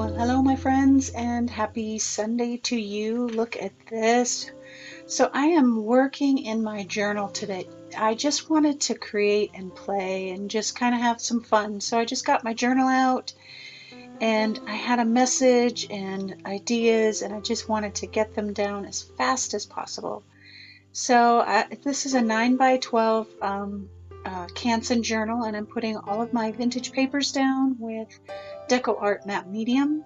Well, hello my friends, and happy Sunday to you. Look at this. So I am working in my journal today. I just wanted to create and play and just kind of have some fun. So I just got my journal out and I had a message and ideas, and I just wanted to get them down as fast as possible. So this is a 9 by 12 Canson journal, and I'm putting all of my vintage papers down with DECO Art Matte Medium.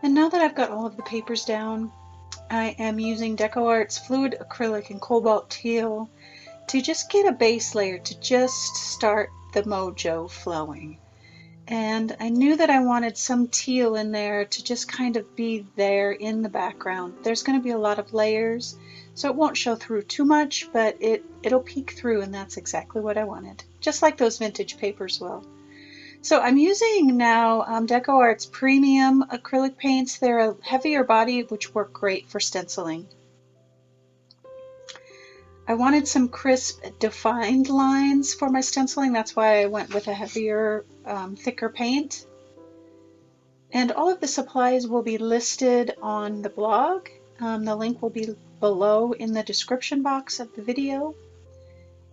And now that I've got all of the papers down, I am using DECO Art's Fluid Acrylic and Cobalt Teal to just get a base layer to just start the mojo flowing. And I knew that I wanted some teal in there to just kind of be there in the background. There's going to be a lot of layers, so it won't show through too much, but it'll peek through, and that's exactly what I wanted, just like those vintage papers will. So I'm using now DECO Art's premium acrylic paints. They're a heavier body, which work great for stenciling. I wanted some crisp, defined lines for my stenciling. That's why I went with a heavier, thicker paint. And all of the supplies will be listed on the blog. The link will be below in the description box of the video.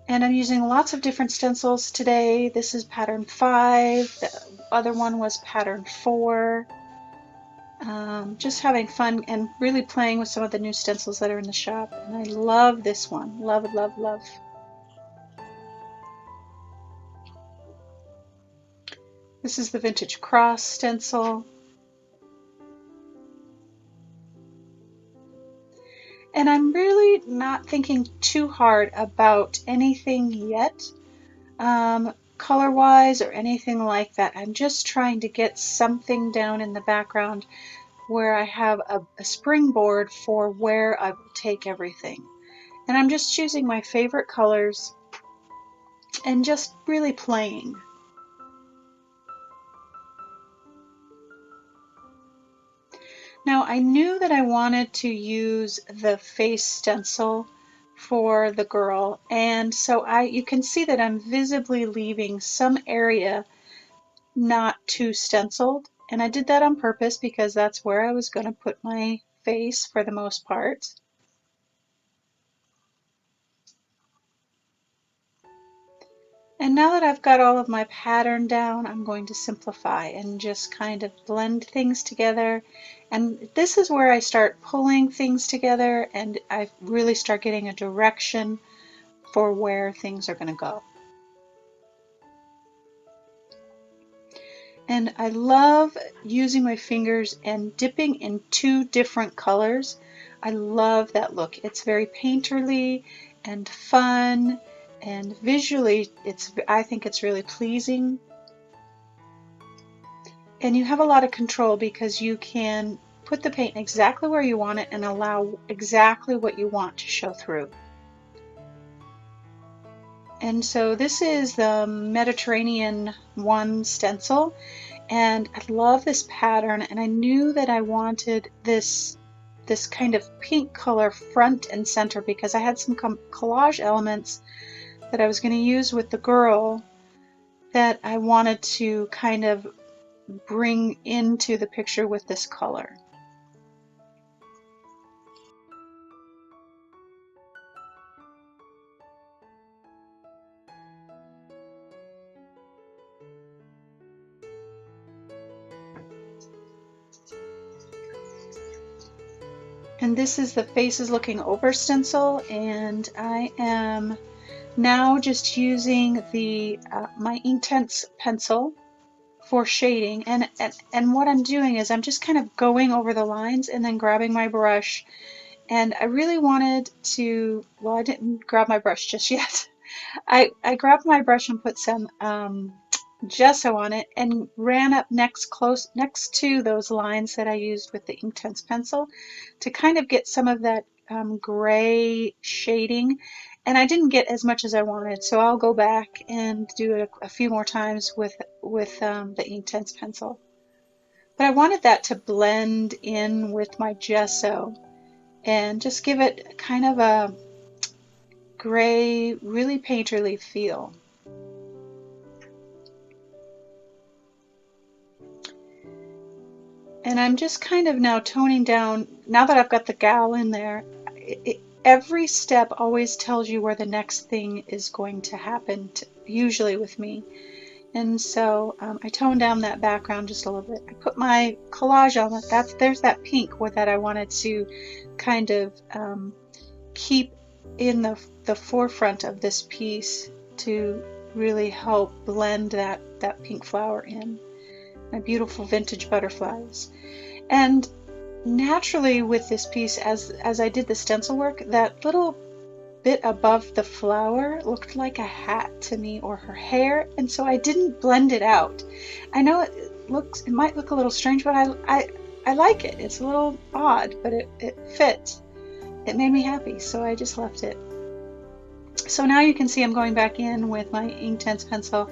And I'm using lots of different stencils today. This is pattern 5. The other one was pattern 4. Just having fun and really playing with some of the new stencils that are in the shop. And I love this one. Love, love, love. This is the Vintage Cross stencil. And I'm really not thinking too hard about anything yet, color-wise or anything like that. I'm just trying to get something down in the background where I have a springboard for where I will take everything. And I'm just choosing my favorite colors and just really playing. Now I knew that I wanted to use the face stencil for the girl, and so you can see that I'm visibly leaving some area not too stenciled, and I did that on purpose because that's where I was going to put my face for the most part. And now that I've got all of my pattern down, I'm going to simplify and just kind of blend things together. And this is where I start pulling things together and I really start getting a direction for where things are going to go. And I love using my fingers and dipping in 2 different colors. I love that look. It's very painterly and fun, and visually I think it's really pleasing. And you have a lot of control because you can put the paint exactly where you want it and allow exactly what you want to show through. And so this is the Mediterranean 1 stencil, and I love this pattern, and I knew that I wanted this kind of pink color front and center because I had some collage elements that I was going to use with the girl that I wanted to kind of bring into the picture with this color. And this is the Faces Looking Over stencil, and I am now just using the my INKTENSE pencil for shading, and what I'm doing is I'm just kind of going over the lines and then grabbing my brush. And I really wanted to, well, I didn't grab my brush just yet. I grabbed my brush and put some gesso on it and ran up next to those lines that I used with the INKTENSE pencil to kind of get some of that gray shading. And I didn't get as much as I wanted, so I'll go back and do it a few more times with the INKTENSE pencil. But I wanted that to blend in with my gesso and just give it kind of a gray, really painterly feel. And I'm just kind of now toning down, now that I've got the gal in there, every step always tells you where the next thing is going to happen, usually with me. And so I toned down that background just a little bit. I put my collage on it. There's that pink that I wanted to kind of keep in the forefront of this piece to really help blend that pink flower in. My beautiful vintage butterflies. And naturally with this piece, as I did the stencil work, that little bit above the flower looked like a hat to me, or her hair, and so I didn't blend it out. I know it might look a little strange, but I like it. It's a little odd, but it fit. It made me happy, so I just left it. So now you can see I'm going back in with my INKTENSE pencil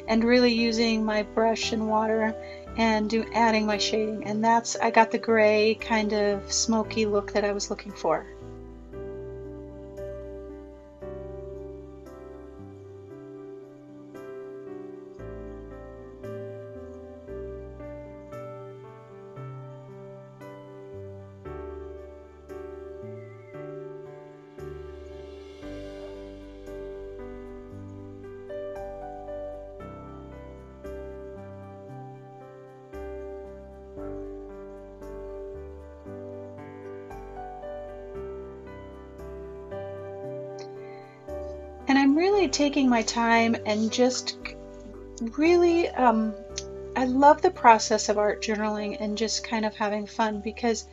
and really using my brush and water and adding my shading, and I got the gray kind of smoky look that I was looking for. And I'm really taking my time and just really, I love the process of art journaling and just kind of having fun, because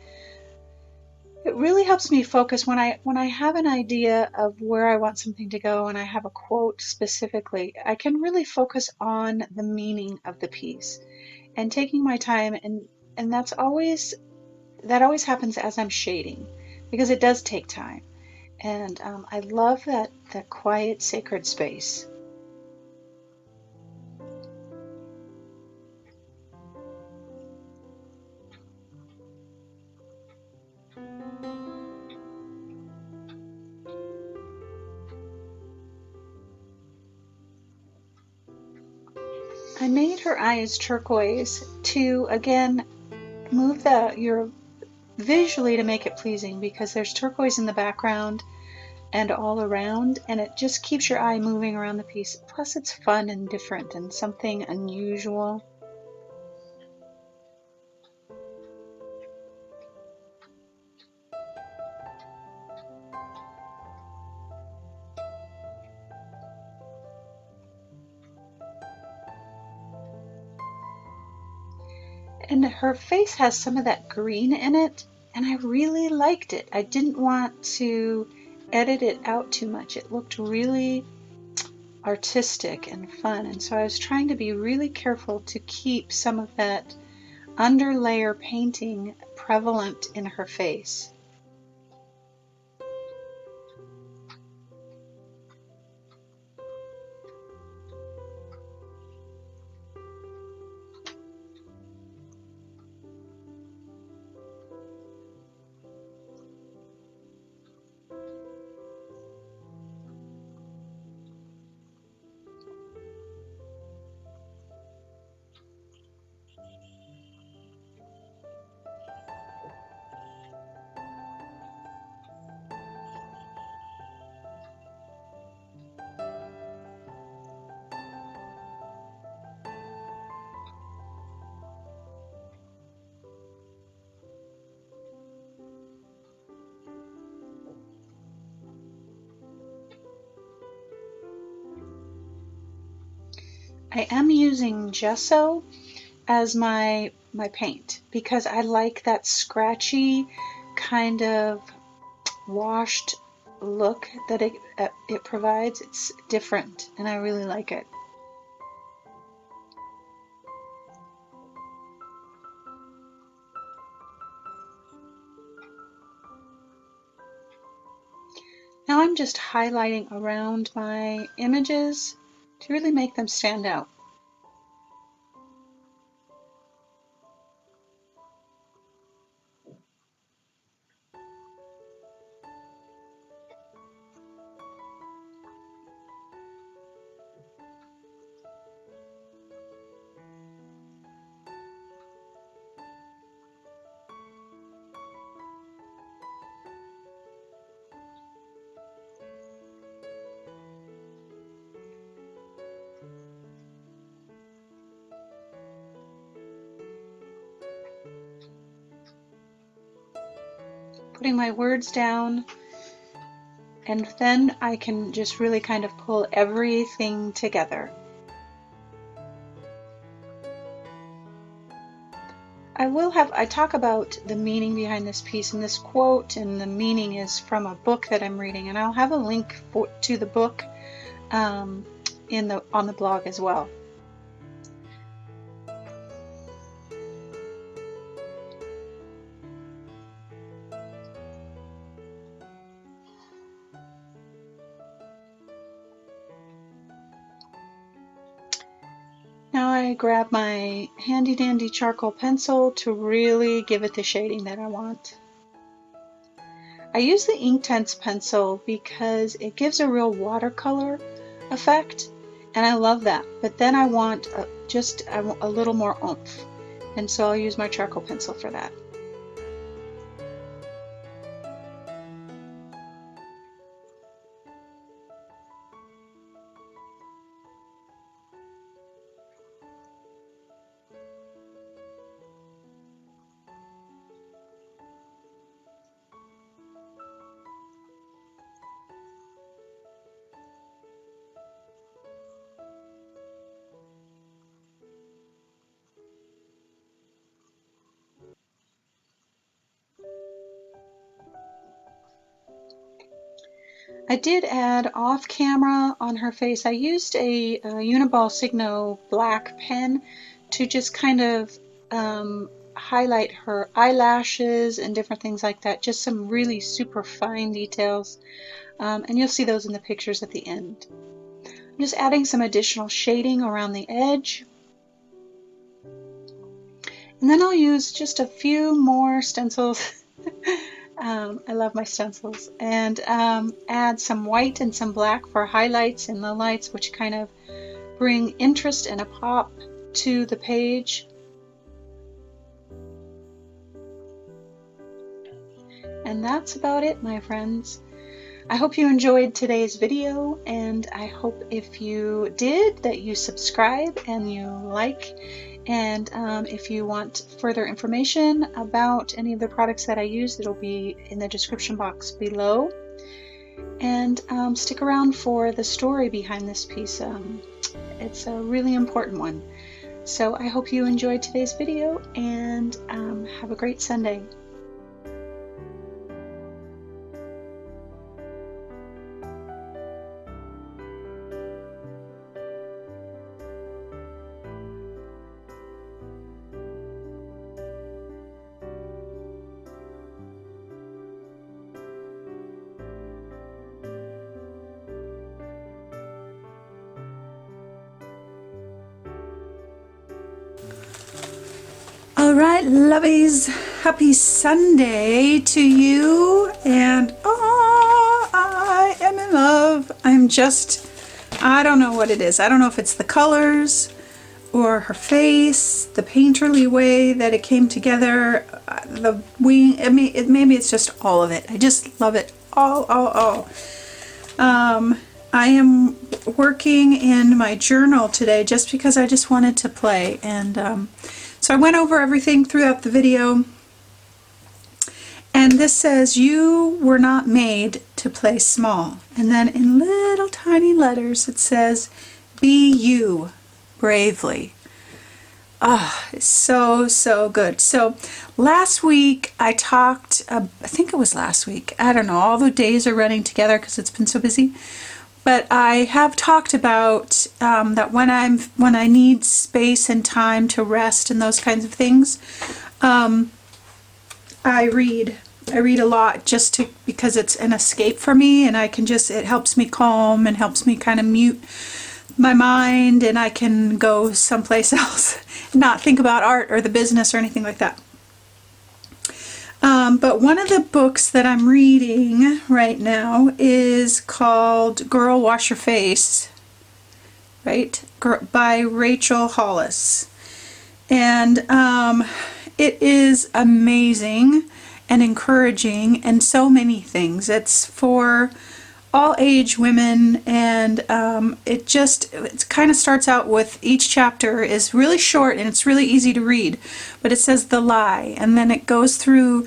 it really helps me focus when I have an idea of where I want something to go and I have a quote specifically. I can really focus on the meaning of the piece and taking my time, and that always happens as I'm shading, because it does take time. And I love that quiet, sacred space. I made her eyes turquoise to, again, move your visually to make it pleasing, because there's turquoise in the background and all around, and it just keeps your eye moving around the piece. Plus it's fun and different and something unusual. And her face has some of that green in it, and I really liked it. I didn't want to edit it out too much. It looked really artistic and fun, and so I was trying to be really careful to keep some of that underlayer painting prevalent in her face. I am using gesso as my paint, because I like that scratchy kind of washed look that it provides. It's different and I really like it. Now I'm just highlighting around my images to really make them stand out. putting my words down, and then I can just really kind of pull everything together. I talk about the meaning behind this piece, and this quote and the meaning is from a book that I'm reading, and I'll have a link to the book on the blog as well. Now I grab my handy dandy charcoal pencil to really give it the shading that I want. I use the INKTENSE pencil because it gives a real watercolor effect, and I love that. But then I want just a little more oomph, and so I'll use my charcoal pencil for that. I did add off camera on her face. I used a Uniball Signo black pen to just kind of highlight her eyelashes and different things like that. Just some really super fine details. And you'll see those in the pictures at the end. I'm just adding some additional shading around the edge. And then I'll use just a few more stencils. I love my stencils, and add some white and some black for highlights and lowlights, which kind of bring interest and a pop to the page. And that's about it, my friends. I hope you enjoyed today's video, and I hope if you did that you subscribe and you like. And if you want further information about any of the products that I use, it'll be in the description box below. And stick around for the story behind this piece. It's a really important one. So I hope you enjoyed today's video, and have a great Sunday. All right, lovies, happy Sunday to you, and oh, I am in love. I don't know what it is. I don't know if it's the colors or her face, the painterly way that it came together, the wing. I mean, maybe it's just all of it. I just love it all. I am working in my journal today just because I just wanted to play, and so I went over everything throughout the video, and this says, "You were not made to play small." And then in little tiny letters it says, "Be you bravely." Ah, it's so good. So last week I talked, I think it was last week, I don't know, all the days are running together because it's been so busy. But I have talked about that when I need space and time to rest and those kinds of things, I read a lot just because it's an escape for me, and it helps me calm and helps me kind of mute my mind, and I can go someplace else, not think about art or the business or anything like that. But one of the books that I'm reading right now is called Girl Wash Your Face, right? By Rachel Hollis. And it is amazing and encouraging and so many things. It's for all age women, and it kind of starts out with, each chapter is really short and it's really easy to read, but it says the lie, and then it goes through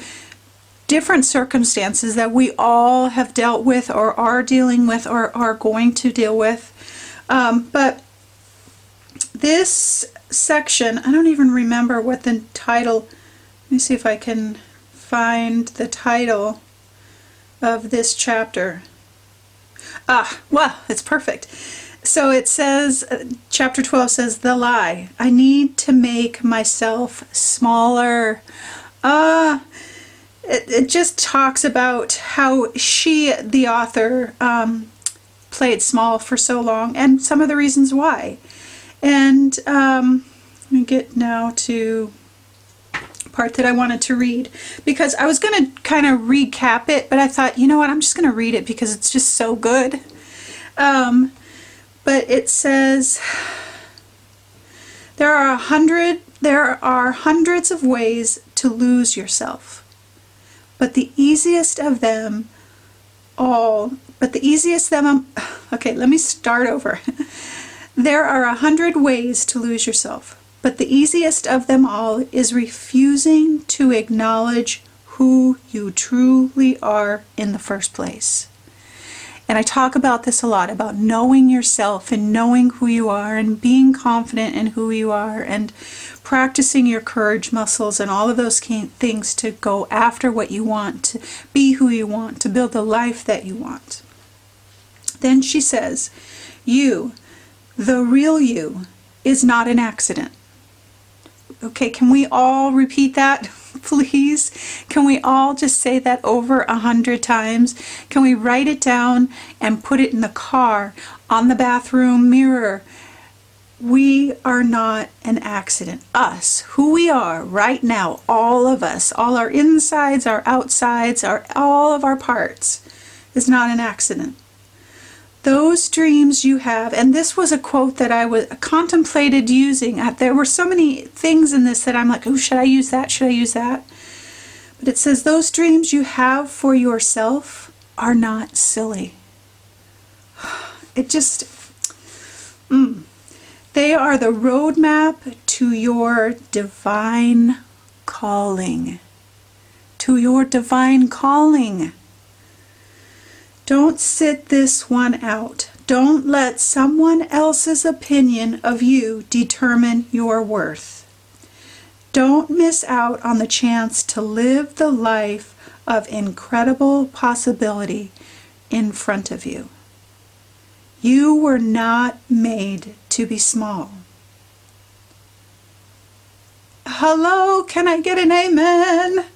different circumstances that we all have dealt with or are dealing with or are going to deal with. But this section, I don't even remember what the title, let me see if I can find the title of this chapter. Well, it's perfect. So it says, chapter 12 says, the lie. I need to make myself smaller. It just talks about how she, the author, played small for so long and some of the reasons why. And let me get now to part that I wanted to read, because I was going to kind of recap it, but I thought, you know what, I'm just going to read it because it's just so good. But it says, there are hundreds of ways to lose yourself, but the easiest of them okay, let me start over. There are 100 ways to lose yourself, but the easiest of them all is refusing to acknowledge who you truly are in the first place. And I talk about this a lot, about knowing yourself and knowing who you are and being confident in who you are and practicing your courage muscles and all of those things to go after what you want, to be who you want, to build the life that you want. Then she says, you, the real you, is not an accident. Okay, can we all repeat that, please? Can we all just say that over 100 times? Can we write it down and put it in the car, on the bathroom mirror? We are not an accident. Us, who we are right now, all of us, all our insides, our outsides, all of our parts, is not an accident. Those dreams you have, and this was a quote that I contemplated using. There were so many things in this that I'm like, oh, should I use that? Should I use that? But it says, those dreams you have for yourself are not silly. It just, they are the roadmap to your divine calling. To your divine calling. Don't sit this one out. Don't let someone else's opinion of you determine your worth. Don't miss out on the chance to live the life of incredible possibility in front of you. You were not made to be small. Hello, can I get an amen?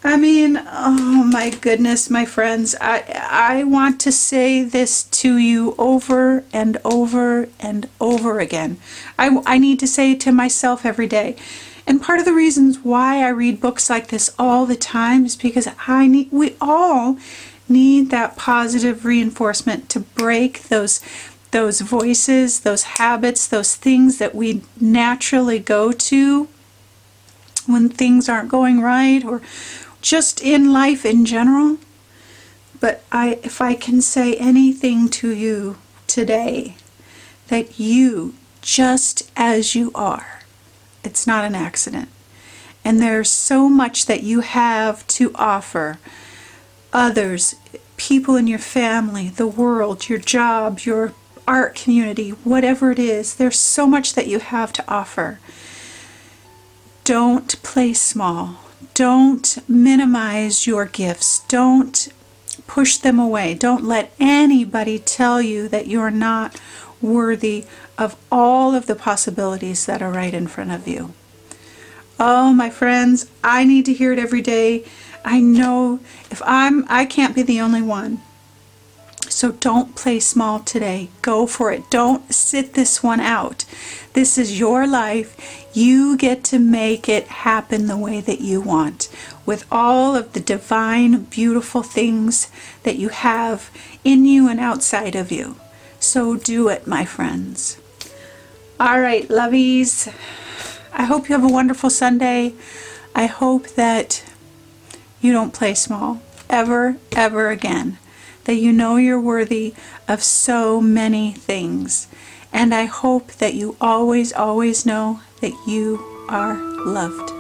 I mean, oh my goodness, my friends, I want to say this to you over and over and over again. I need to say it to myself every day. And part of the reasons why I read books like this all the time is because we all need that positive reinforcement to break those voices, those habits, those things that we naturally go to when things aren't going right or just in life in general. But if I can say anything to you today, that you, just as you are, it's not an accident. And there's so much that you have to offer others, people in your family, the world, your job, your art community, whatever it is. There's so much that you have to offer. Don't play small. Don't minimize your gifts. Don't push them away. Don't let anybody tell you that you're not worthy of all of the possibilities that are right in front of you. Oh, my friends, I need to hear it every day. I know I can't be the only one. So don't play small today. Go for it. Don't sit this one out. This is your life. You get to make it happen the way that you want, with all of the divine, beautiful things that you have in you and outside of you. So do it, my friends. All right, lovies. I hope you have a wonderful Sunday. I hope that you don't play small ever, ever again. That you know you're worthy of so many things. And I hope that you always, always know that you are loved.